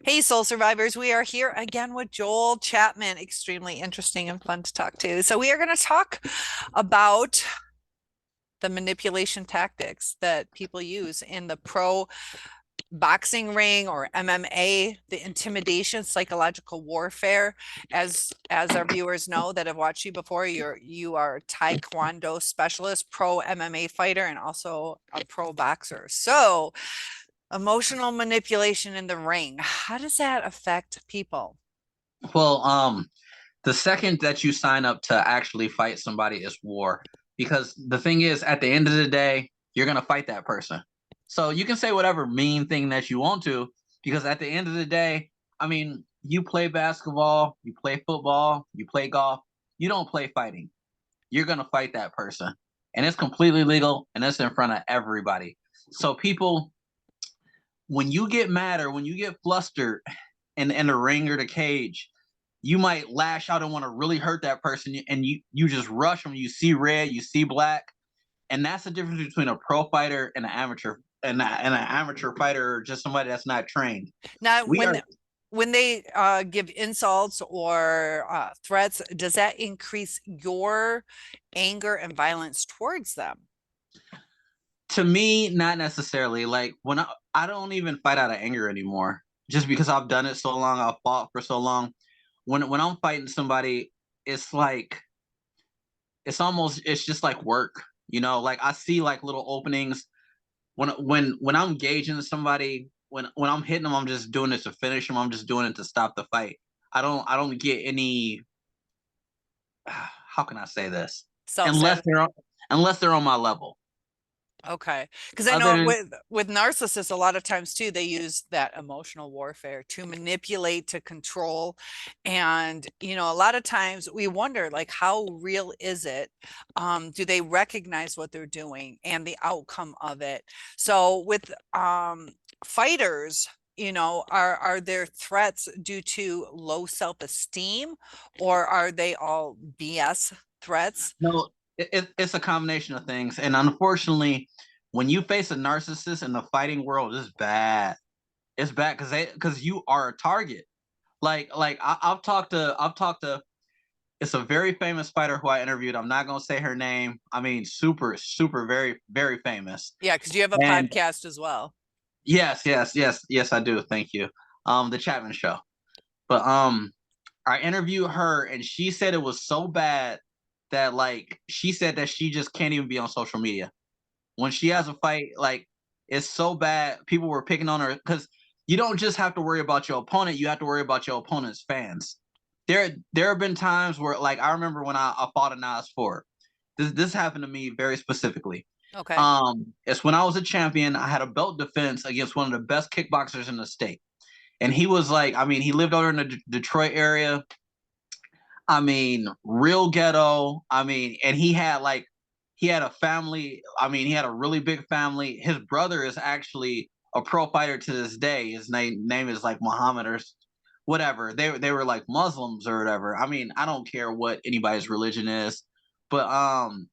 Hey, Soul Survivors. We are here again with Joel Chapman. Extremely interesting and fun to talk to. So, we are going to talk about the manipulation tactics that people use in the pro boxing ring or MMA, the intimidation, psychological warfare. As our viewers know that have watched you before, you are a Taekwondo specialist, pro MMA fighter, and also a pro boxer. So, emotional manipulation in the ring. How does that affect people? Well, the second that you sign up to actually fight somebody is war. Because the thing is, at the end of the day, you're gonna fight that person. So you can say whatever mean thing that you want to, because at the end of the day, I mean, you play basketball, you play football, you play golf, you don't play fighting. You're gonna fight that person. And it's completely legal and it's in front of everybody. So people, when you get mad or when you get flustered in the ring or the cage, you might lash out and want to really hurt that person, and you just rush them. You see red, you see black, and that's the difference between a pro fighter and an amateur and an amateur fighter, or just somebody that's not trained. Now, We are when they give insults or threats, does that increase your anger and violence towards them? To me, not necessarily. Like when I don't even fight out of anger anymore, just because I've done it so long, I've fought for so long. When I'm fighting somebody, it's like it's just like work. Like I see like little openings when I'm engaging somebody, when I'm hitting them, I'm just doing it to finish them. I'm just doing it to stop the fight. I don't get any. How can I say this? Unless Self-satisfaction. they're on my level. Okay. Because I Other know than with narcissists, a lot of times too, they use that emotional warfare to manipulate, to control. And, a lot of times we wonder, like, how real is it? Do they recognize what they're doing and the outcome of it? So with fighters, are their threats due to low self-esteem, or are they all BS threats? no, it's a combination of things, and unfortunately, when you face a narcissist in the fighting world, it's bad. It's bad because you are a target. I've talked to. It's a very famous fighter who I interviewed. I'm not gonna say her name. I mean, super, super, very, very famous. Yeah, because you have a And podcast as well. yes, yes, yes, yes, I do. Thank you. The Chapman show. But I interviewed her, and she said it was so bad that like she said that she just can't even be on social media when she has a fight. Like it's so bad. People were picking on her because you don't just have to worry about your opponent. You have to worry about your opponent's fans. There have been times where like I remember when I fought a Nas for this happened to me very specifically. Okay. It's when I was a champion. I had a belt defense against one of the best kickboxers in the state, and he was like, I mean, he lived over in the Detroit area. I mean, real ghetto. I mean, and he had a family. I mean, he had a really big family. His brother is actually a pro fighter to this day. His name is like Muhammad or whatever. They were like Muslims or whatever. I mean, I don't care what anybody's religion is, but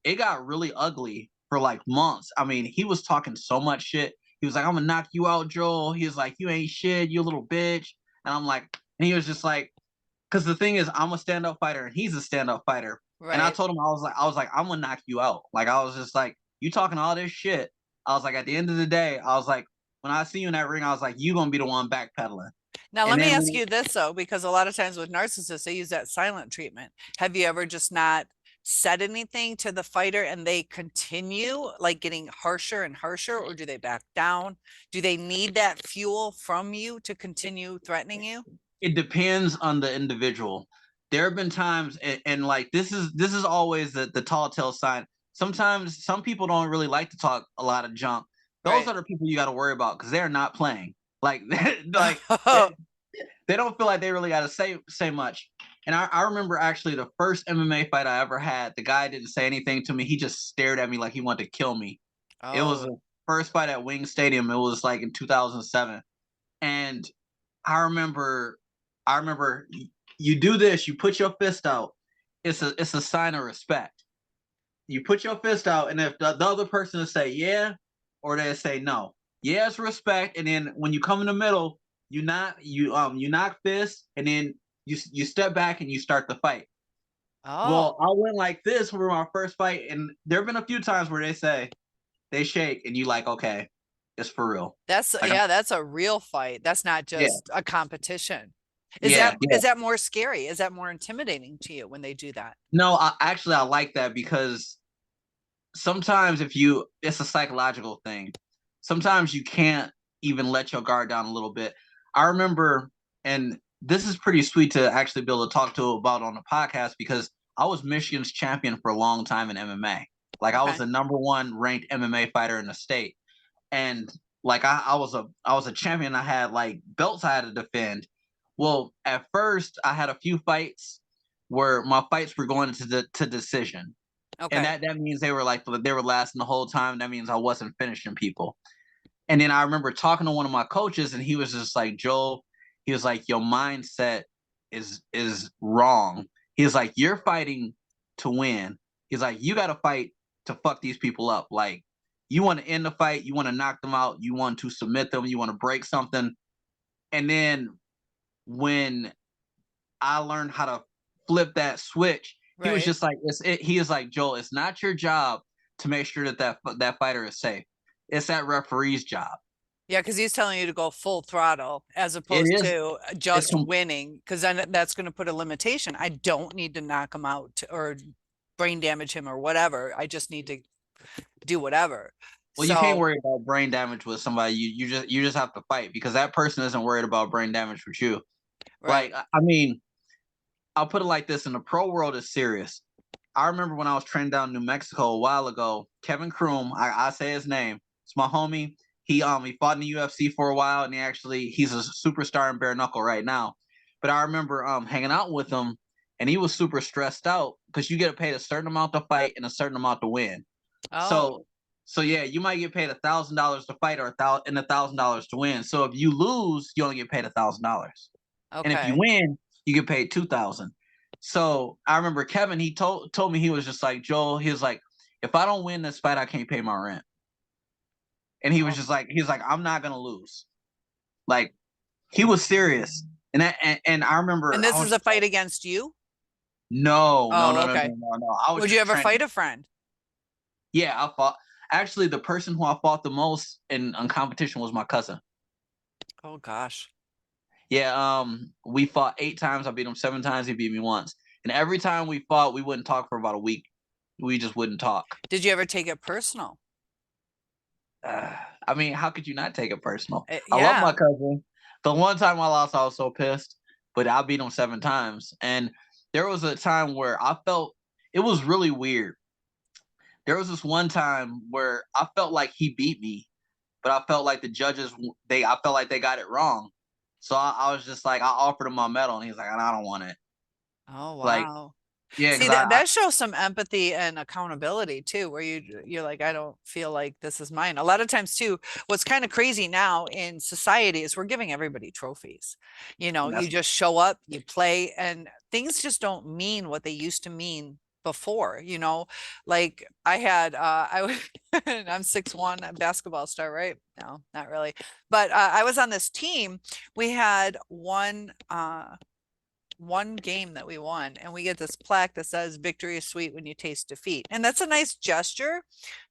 it got really ugly for like months. I mean, he was talking so much shit. He was like, "I'm gonna knock you out, Joel." He was like, "You ain't shit, you little bitch." And I'm like, and he was just like, because the thing is, I'm a stand up fighter and he's a stand up fighter. And I Right. told him, I was like, I'm gonna knock you out. Like I was just like, you talking all this shit. I was like, at the end of the day, I was like, when I see you in that ring, I was like, you gonna be the one backpedaling. Now, And let me then ask you this though, because a lot of times with narcissists, they use that silent treatment. Have you ever just not said anything to the fighter and they continue like getting harsher and harsher, or do they back down? Do they need that fuel from you to continue threatening you? it depends on the individual. There have been times, and like this is always the tall tale sign. Sometimes some people don't really like to talk a lot of junk. Those Right. are the people you got to worry about because they're not playing. Like like they, they don't feel like they really got to say much. And I remember actually the first MMA fight I ever had. The guy didn't say anything to me. He just stared at me like he wanted to kill me. It was Oh, the first fight at Wing Stadium. It was like in 2007, and I remember, I remember you do this. You put your fist out. It's a sign of respect. You put your fist out, and if the other person will say yeah, or they say no, yeah, it's respect. And then when you come in the middle, you knock fists, and then you step back and you start the fight. Well, Oh, I went like this for my first fight, and there have been a few times where they shake, and you like, okay, it's for real. that's Like, yeah, that's a real fight. That's not yeah, just a competition. Is yeah, that yeah. is that more scary? Is that more intimidating to you when they do that? No, I like that because sometimes it's a psychological thing. Sometimes you can't even let your guard down a little bit. I remember, and this is pretty sweet to actually be able to talk to about on the podcast because I was Michigan's champion for a long time in MMA. Like I was Okay. the number one ranked MMA fighter in the state, and like I was a champion. I had like belts I had to defend. Well, at first I had a few fights where my fights were going to decision, and Okay. that means they were lasting the whole time. That means I wasn't finishing people. And then I remember talking to one of my coaches, and he was just like, Joel, he was like, your mindset is wrong. He was like, you're fighting to win. He's like, you got to fight to fuck these people up. Like, you want to end the fight, you want to knock them out, you want to submit them, you want to break something. And then when I learned how to flip that switch, he was Right. just like, he is like, Joel, it's not your job to make sure that fighter is safe. It's that referee's job. Yeah, because he's telling you to go full throttle as It opposed is. to It's just winning, because then that's going to put a limitation. I don't need to knock him out or brain damage him or whatever. I just need to do whatever. well, you can't So, worry about brain damage with somebody. You just have to fight because that person isn't worried about brain damage with you. Like right. I mean, I'll put it like this: in the pro world, is serious. I remember when I was training down in New Mexico a while ago. Kevin Kroom, I say his name. It's my homie. He fought in the UFC for a while, and he's a superstar in bare knuckle right now. But I remember hanging out with him, and he was super stressed out because you get paid a certain amount to fight and a certain amount to win. Oh, So so yeah, you might get paid $1,000 to fight or $1,000 to win. So if you lose, you only get paid $1,000, and if you okay. win, you get paid 2,000. So I remember Kevin. He told me he was just like Joel. He was like, if I don't win this fight, I can't pay my rent. And Oh, he was like, I'm not gonna lose. Like he was serious. And I remember and I this was is a just fight like, against you? no, no, Oh, no, no, okay. no, no, no. I was Would you just ever fight training. a friend? Yeah, I fought. Actually, the person who I fought the most in competition was my cousin. Oh gosh. Yeah, we fought 8 times. I beat him 7 times. He beat me once. And every time we fought, we wouldn't talk for about a week. We just wouldn't talk. Did you ever take it personal? Uh, I mean, how could you not take it personal? I love my Yeah. cousin. The one time I lost, I was so pissed, but I beat him 7 times. And there was a time where I felt it was really weird. There was this one time where I felt like he beat me, but I felt like the judges I felt like they got it wrong. So I was just like I offered him my medal, and he's like, I don't want it. Oh Like, wow. yeah, See because that that shows some empathy and accountability too, where you're like, I don't feel like this is mine. A lot of times too, what's kind of crazy now in society is we're giving everybody trophies. You know, you that's just show up, you play, and things just don't mean what they used to mean before, you know. Like I had I'm 6'1", a basketball star, right? No, not really. But I was on this team. We had one game that we won, and we get this plaque that says victory is sweet when you taste defeat, and that's a nice gesture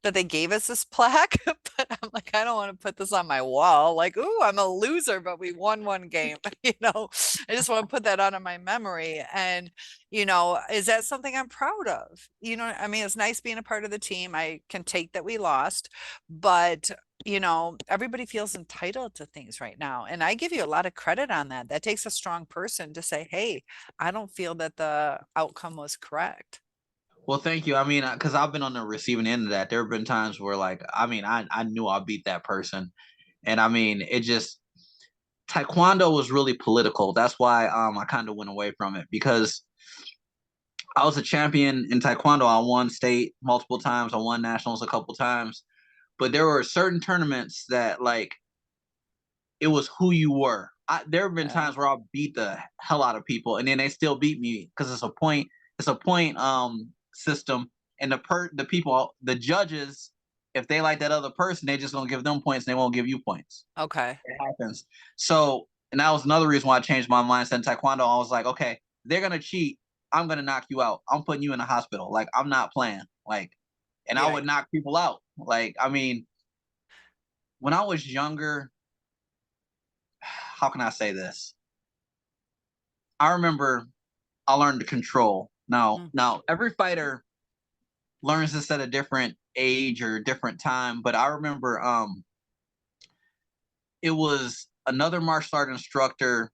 that they gave us this plaque. But I'm like, I don't want to put this on my wall, like, ooh, I'm a loser but we won one game. You know, I just want to put that out of my memory. And is that something I'm proud of? I mean, it's nice being a part of the team. I can take that we lost, but everybody feels entitled to things right now. And I give you a lot of credit on that. That takes a strong person to say, hey, I don't feel that the outcome was correct. well, thank you. I mean, because I've been on the receiving end of that. There have been times where, like, I mean, I knew I beat that person, and I mean, it just Taekwondo was really political. That's why I kind of went away from it because I was a champion in Taekwondo. I won state multiple times. I won nationals a couple times, but there were certain tournaments that like it was who you were. There have been Okay. times where I beat the hell out of people, and then they still beat me because it's a point. It's a point system, and the judges, if they like that other person, they just gonna give them points, and they won't give you points. Okay. It happens. So And that was another reason why I changed my mindset in Taekwondo. I was like, okay, they're gonna cheat. I'm gonna knock you out. I'm putting you in the hospital. Like, I'm not playing. Like, and I Yeah. would knock people out. Like, I mean, when I was younger, how can I say this? I remember I learned to control. Now, Mm. now every fighter learns this at a different age or different time, but I remember it was another martial art instructor.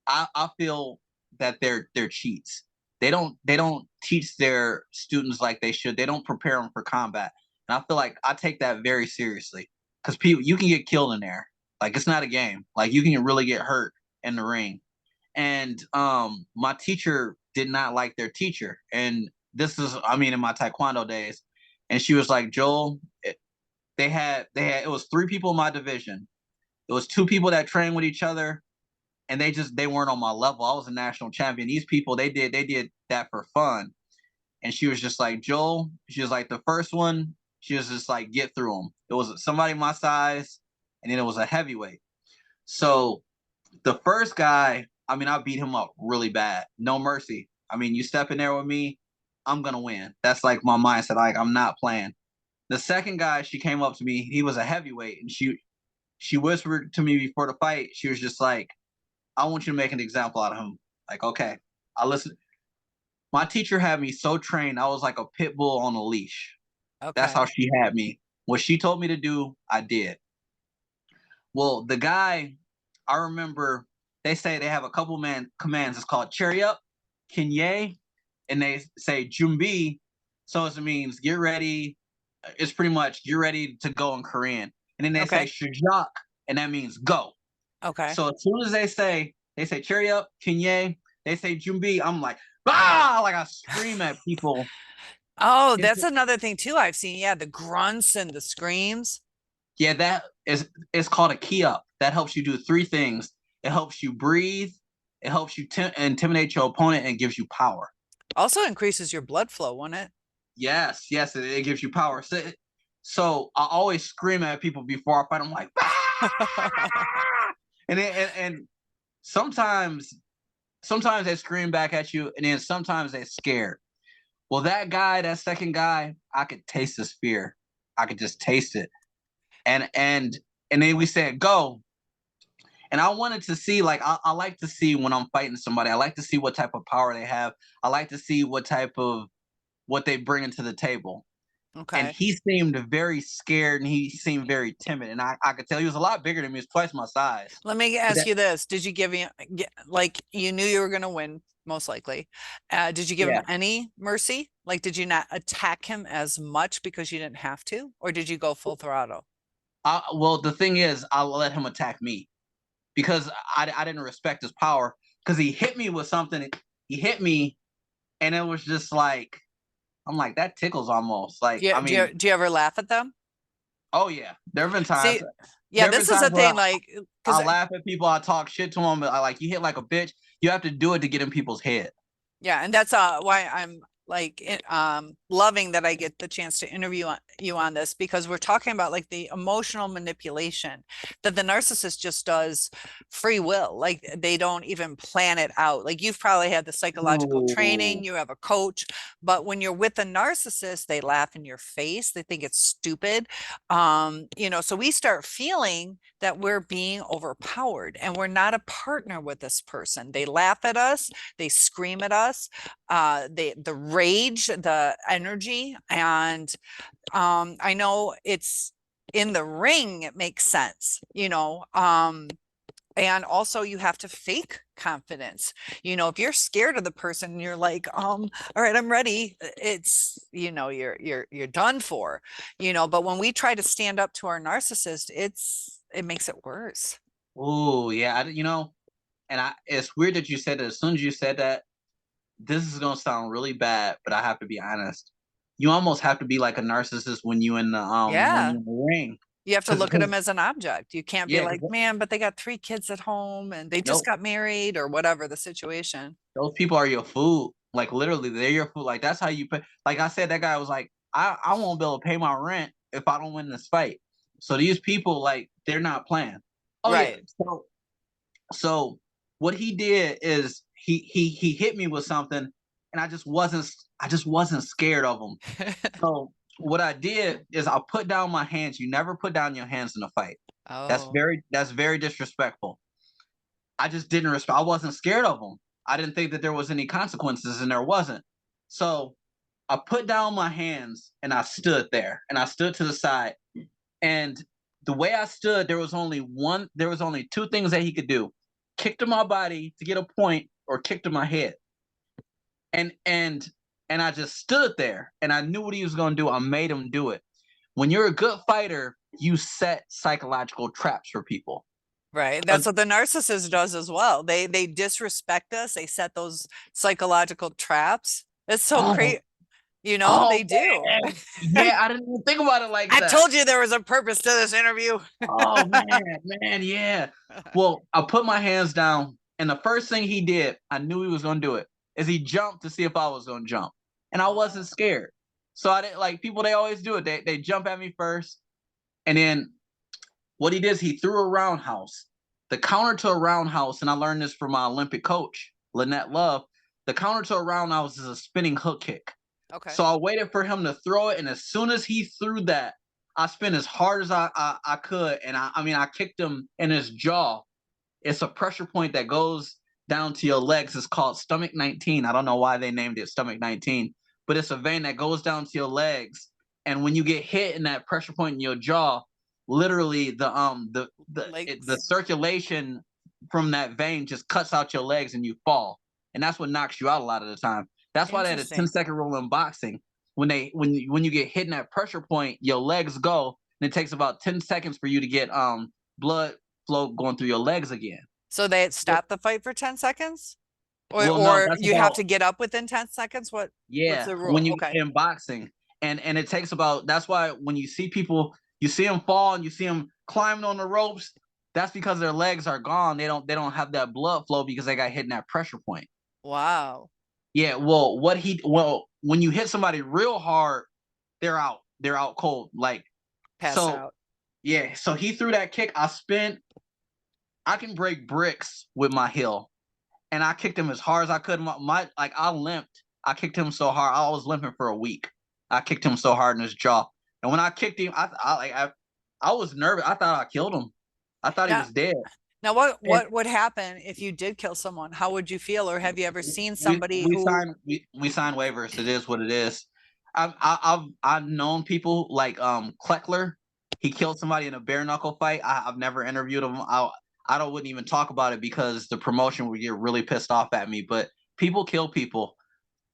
I feel that they're cheats. They don't teach their students like they should. They don't prepare them for combat. And I feel like I take that very seriously because people you can get killed in there. Like, it's not a game. Like, you can really get hurt in the ring. And my teacher did not like their teacher. And this is, I mean, in my Taekwondo days. And she was like, Joel, they had it was three people in my division. It was two people that trained with each other, and they weren't on my level. I was a national champion. These people, they did that for fun. And she was just like, Joel, she was like, the first one, she was just like, get through them. It was somebody my size, and then it was a heavyweight. So the first guy, I mean, I beat him up really bad. No mercy. I mean, you step in there with me, I'm gonna win. That's like my mindset. Like, I'm not playing. The second guy, she came up to me. He was a heavyweight, and she whispered to me before the fight. She was just like, I want you to make an example out of him. Like, okay. I listen. My teacher had me so trained, I was like a pit bull on a leash. That's Okay. how she had me. What she told me to do, I did. Well, the guy, I remember they say they have a couple man commands. It's called cherry up, kinye, and they say jumbi. So it means get ready. It's pretty much get ready to go in Korean. And then they say Okay. shujak, and that means go. Okay. So as soon as they say cherry up, kinye, they say jumbi, I'm like, ah, like I scream at people. Oh, that's another thing too I've seen. Yeah, the grunts and the screams. Yeah, that is it's called a key up. That helps you do three things. It helps you breathe, it helps you intimidate your opponent, and gives you power. Also increases your blood flow, won't it? Yes, yes, it gives you power. So I always scream at people before I fight. I'm like, ah! And sometimes they scream back at you, and then sometimes they're scared. Well, that guy, that second guy, I could taste his fear. I could just taste it. And then we said go. And I wanted to see, like, I like to see when I'm fighting somebody, I like to see what type of power they have. I like to see what they bring into the table. And Okay. he seemed very scared, and he seemed very timid. And I could tell he was a lot bigger than me. He was twice my size. Let me But ask that, you this. Did you give him, like, you knew you were going to win, most likely. Did you give him yeah. any mercy? Like, did you not attack him as much because you didn't have to? Or did you go full throttle? Well, the thing is, I let him attack me because I didn't respect his power because he hit me with something. He hit me, and it was just like, I'm like, that tickles almost. Like, I mean, Do you ever laugh at them? oh yeah, there have been times. See, yeah, There have been this is times a where thing, like, I because laugh at people, I talk shit to them, but I like, you hit like a bitch. You have to do it to get in people's head. yeah, and that's why I'm like loving that I get the chance to interview you on this because we're talking about like the emotional manipulation that the narcissist just does free will. Like they don't even plan it out. Like you've probably had the psychological training, Ooh. you have a coach, but when you're with a narcissist, they laugh in your face. They think it's stupid. So we start feeling that we're being overpowered and we're not a partner with this person. They laugh at us, they scream at us, the rage, the energy, and I know it's in the ring, it makes sense, and also you have to fake confidence. If you're scared of the person and you're like, all right, I'm ready, it's, you're done for, but when we try to stand up to our narcissist, it makes it worse. Ooh, yeah. And it's weird that you said that. As soon as you said that, this is gonna sound really bad, but I have to be honest. You almost have to be like a narcissist when Yeah. you're in the ring, You have to because look at them as an object. You can't be yeah, like, man, but they got 3 kids at home and they just nope, got married or whatever the situation. those people are your food. Like, literally, they're your food. Like, that's how you pay. Like I said, that guy was like, I won't be able to pay my rent if I don't win this fight. So these people, like, they're not playing. Oh yeah. Right. So So what he did is he hit me with something, and I just wasn't scared of him. So what I did is I put down my hands. You never put down your hands in a fight. Oh, That's very disrespectful. I just didn't respect. I wasn't scared of him. I didn't think that there was any consequences, and there wasn't. So I put down my hands and I stood there, and I stood to the side. And the way I stood, there was only two things that he could do: kick to my body to get a point, or kick to my head. And and and I just stood there, and I knew what he was going to do. I made him do it. When you're a good fighter, you set psychological traps for people. right. Uh, That's what the narcissist does as well. They disrespect us. They set those psychological traps. It's so oh, crazy. You know, oh they do. man, yeah, I didn't even think about it like I that. told you there was a purpose to this interview. Oh man, yeah. Well, I put my hands down, and the first thing he did, I knew he was gonna do it, is he jumped to see if I was gonna jump. And I wasn't Oh, scared. So I didn't like people, they always do it. They jump at me first, and then what he did is he threw a roundhouse. The counter to a roundhouse, and I learned this from my Olympic coach, Lynette Love, the counter to a roundhouse is a spinning hook kick. okay. So I waited for him to throw it, and as soon as he threw that, I spin as hard as I could, and I kicked him in his jaw. It's a pressure point that goes down to your legs. It's called stomach 19. I don't know why they named it stomach 19, but it's a vein that goes down to your legs, and when you get hit in that pressure point in your jaw, literally the Legs. circulation from that vein just cuts out your legs and you fall, and that's what knocks you out a lot of the time. That's why they had a Interesting. 10-second rule in boxing. When you get hit in that pressure point, your legs go, and it takes about 10 seconds for you to get blood flow going through your legs again. So they Well, stop the fight for 10 seconds? no, Or that's you have about, to get up within 10 seconds? What's yeah, the when rule? you Okay. in boxing, and it takes about, that's why when you see people, you see them fall and you see them climbing on the ropes, that's because their legs are gone. They don't have that blood flow because they got hit in that pressure point. Wow. Yeah, when you hit somebody real hard, they're out. They're out cold. Like, Pass so out. yeah, so he threw that kick. I can break bricks with my heel, and I kicked him as hard as I could. Like, I limped. I kicked him so hard. I was limping for a week. I kicked him so hard in his jaw. And when I kicked him, I was nervous. I thought I killed him. I thought he Now, was dead. now what And what would happen if you did kill someone? How would you feel? Or have you ever seen we somebody we who signed we signed waivers. It is what it is. I've known people like Kleckler. He killed somebody in a bare knuckle fight. I've never interviewed him. I don't wouldn't even talk about it because the promotion would get really pissed off at me. But people kill people,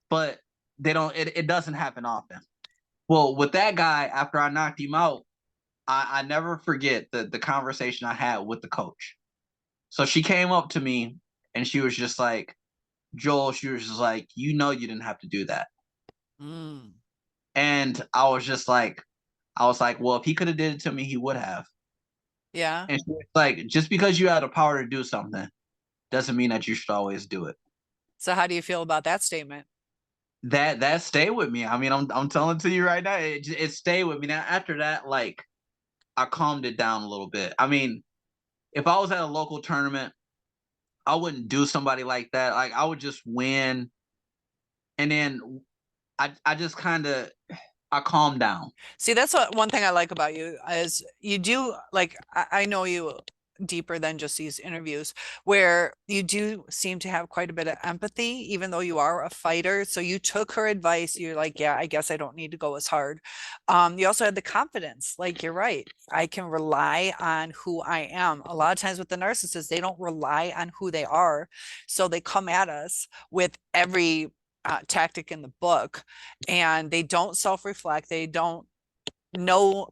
but they don't. It doesn't happen often. Well, with that guy, after I knocked him out, I never forget the conversation I had with the coach. So she came up to me and she was just like, Joel, she was just like, you didn't have to do that. Mm, And I was like, well, if he could have did it to me, he would have. yeah. And she was like, just because you had the power to do something doesn't mean that you should always do it. So how do you feel about that statement? That stayed with me. I mean, I'm telling to you right now, it stayed with me. Now after that, like, I calmed it down a little bit. I mean, if I was at a local tournament, I wouldn't do somebody like that. Like, I would just win, and then I just kind of, I calmed down. See, that's one thing I like about you is you do like I know you deeper than just these interviews where you do seem to have quite a bit of empathy, even though you are a fighter. So you took her advice. You're like, yeah, I guess I don't need to go as hard. You also had the confidence, like you're right. I can rely on who I am. A lot of times with the narcissists, they don't rely on who they are. So they come at us with every tactic in the book and they don't self-reflect. They don't know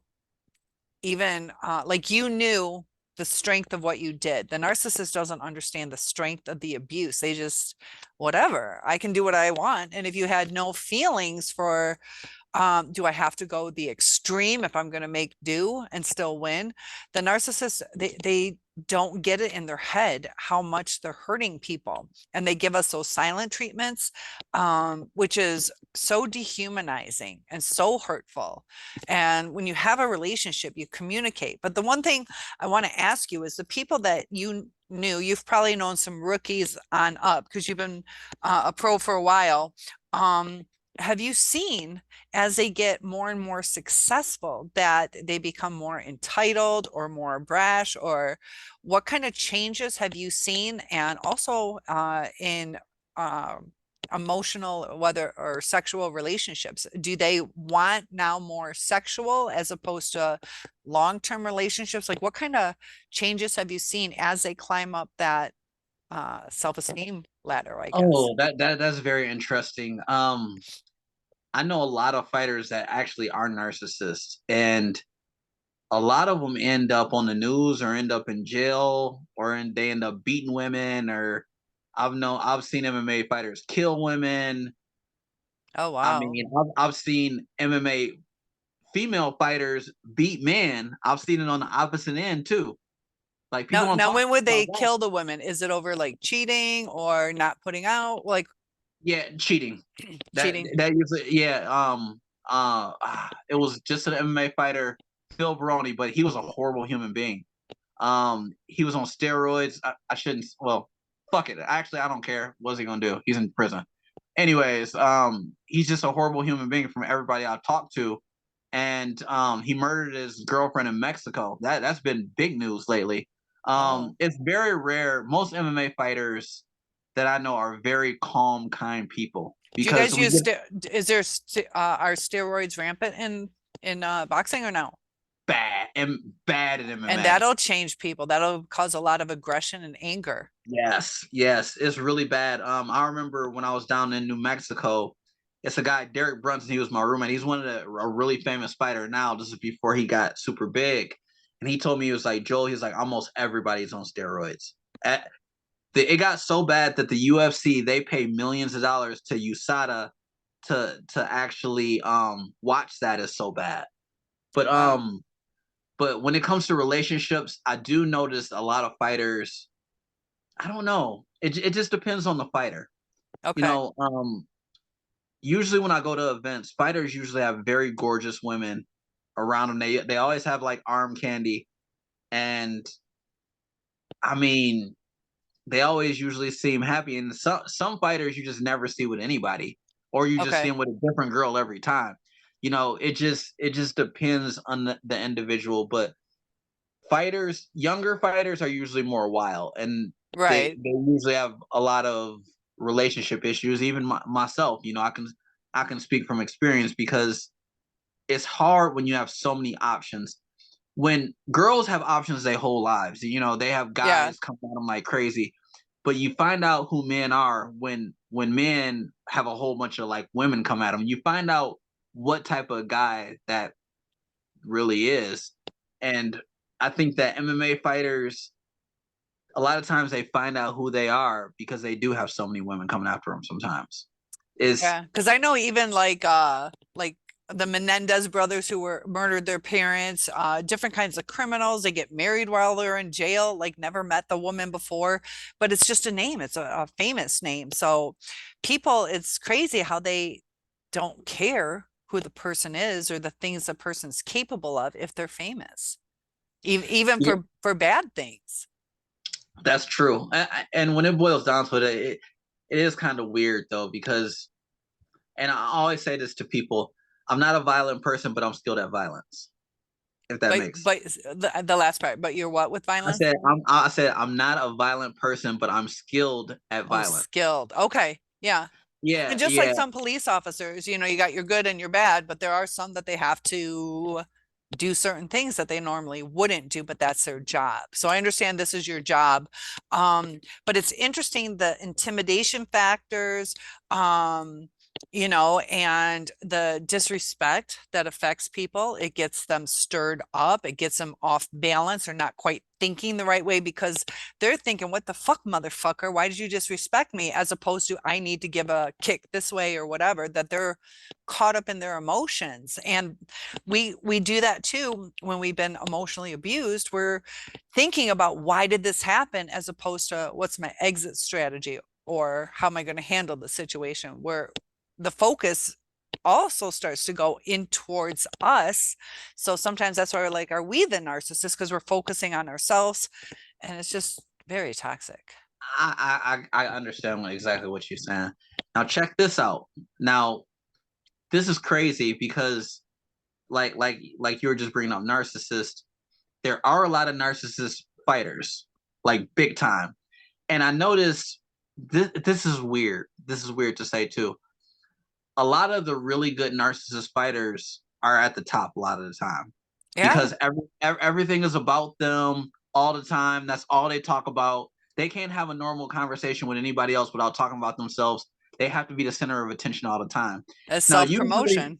even like you knew the strength of what you did. The narcissist doesn't understand the strength of the abuse. They just, whatever, I can do what I want. And if you had no feelings for do I have to go the extreme if I'm going to make do and still win? The narcissists, they don't get it in their head how much they're hurting people. And they give us those silent treatments, which is so dehumanizing and so hurtful. And when you have a relationship, you communicate. But the one thing I want to ask you is the people that you new, you've probably known some rookies on up because you've been a pro for a while. Um, have you seen as they get more and more successful that they become more entitled or more brash, or what kind of changes have you seen? And also in uh, emotional, whether or sexual relationships, do they want now more sexual as opposed to long-term relationships? Like what kind of changes have you seen as they climb up that self-esteem ladder, I guess? Oh, that's very interesting. I know a lot of fighters that actually are narcissists, and a lot of them end up on the news or end up in jail they end up beating women. Or I've seen MMA fighters kill women. Oh, I wow. mean, I've seen MMA female fighters beat men. I've seen it on the opposite end too. Like people don't Now talk when would about they that. kill the women? Is it over like cheating or not putting out, like Yeah, cheating. That cheating? that usually, yeah. It was just an MMA fighter, Phil Baroni, but he was a horrible human being. He was on steroids. I shouldn't. Well, fuck it. Actually, I don't care. What's he gonna do? He's in prison. Anyways, he's just a horrible human being from everybody I've talked to, and he murdered his girlfriend in Mexico. That's been big news lately. Oh, It's very rare. Most MMA fighters that I know are very calm, kind people do you because guys we use get is there are steroids rampant in boxing or no? bad at And MMA. that'll change people. That'll cause a lot of aggression and anger. Yes, yes, it's really bad. I remember when I was down in New Mexico, it's a guy, Derek Brunson. He was my roommate. He's a really famous fighter now. This is before he got super big, and he told me, he was like, Joel, he's like, almost everybody's on steroids. It got so bad that the UFC, they pay millions of dollars to USADA to actually watch that. Is so bad. But Wow. when it comes to relationships, I do notice a lot of fighters. I don't know. It just depends on the fighter. You Okay. know, usually when I go to events, fighters usually have very gorgeous women around them. They always have like arm candy, and I mean, they always usually seem happy. And some fighters you just never see with anybody, or you just see Okay. them with a different girl every time. It just depends on the individual. But younger fighters are usually more wild, and they Right. they usually have a lot of relationship issues. Even myself, I can speak from experience because it's hard when you have so many options. When girls have options their whole lives, they have Yeah. guys come at them like crazy, but you find out who men are when men have a whole bunch of like women come at them. You find out what type of guy that really is. And I think that MMA fighters, a lot of times they find out who they are because they do have so many women coming after them sometimes. Is Yeah. Because I know even like the Menendez brothers who were murdered their parents, different kinds of criminals. They get married while they're in jail, like never met the woman before, but it's just a name. It's a famous name. So people, it's crazy how they don't care who the person is or the things the person's capable of if they're famous, even Yeah, for bad things. that's true. And when it boils down to it is kind of weird though, because, and I always say this to people, I'm not a violent person, but I'm skilled at violence, if that makes. But the last part, but you're what with I violence? said I'm not a violent person, but I'm skilled at Oh, violence. skilled. Okay. Yeah. And Yeah, just like yeah, some police officers, you got your good and your bad, but there are some that they have to do certain things that they normally wouldn't do, but that's their job. So I understand this is your job. But it's interesting the intimidation factors, and the disrespect that affects people. It gets them stirred up, it gets them off balance or not quite thinking the right way because they're thinking, what the fuck, motherfucker? Why did you disrespect me? As opposed to, I need to give a kick this way or whatever, that they're caught up in their emotions. And we do that too when we've been emotionally abused. We're thinking about why did this happen as opposed to what's my exit strategy or how am I going to handle the situation, where the focus also starts to go in towards us. So sometimes that's why we're like, are we the narcissist? Because we're focusing on ourselves. And it's just Very toxic. I understand exactly what you're saying. Now check this out. Now this is crazy because like you were just bringing up narcissists. There are a lot of narcissist fighters, like big time. And I noticed this is weird. This is weird to say too. A lot of the really good narcissist fighters are at the top a lot of the time Yeah. because everything is about them all the time. That's all they talk about. They can't have a normal conversation with anybody else without talking about themselves. They have to be the center of attention all the time. As Now, usually, self-promotion.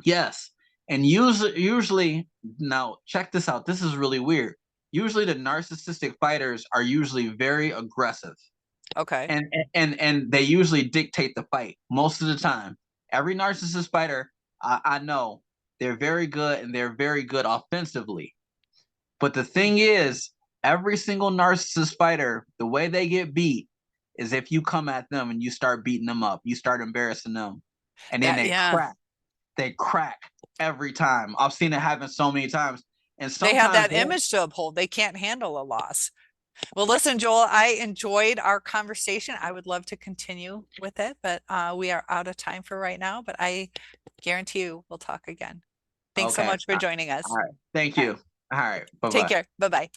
yes, and usually, now check this out. This is really weird. Usually, the narcissistic fighters are usually very aggressive Okay. and they usually dictate the fight most of the time. Every narcissist fighter I know, they're very good and they're very good offensively. But the thing is, every single narcissist fighter, the way they get beat is if you come at them and you start beating them up, you start embarrassing them, and then That, they yeah. crack. They crack every time. I've seen it happen so many times, and They have sometimes that they don't. image to uphold. They can't handle a loss. Well, listen, Joel, I enjoyed our conversation. I would love to continue with it, but we are out of time for right now. But I guarantee you we'll talk again. Thanks so Okay, much for joining all us. right. Thank All right. you. All right. Bye Take bye. care. Bye bye.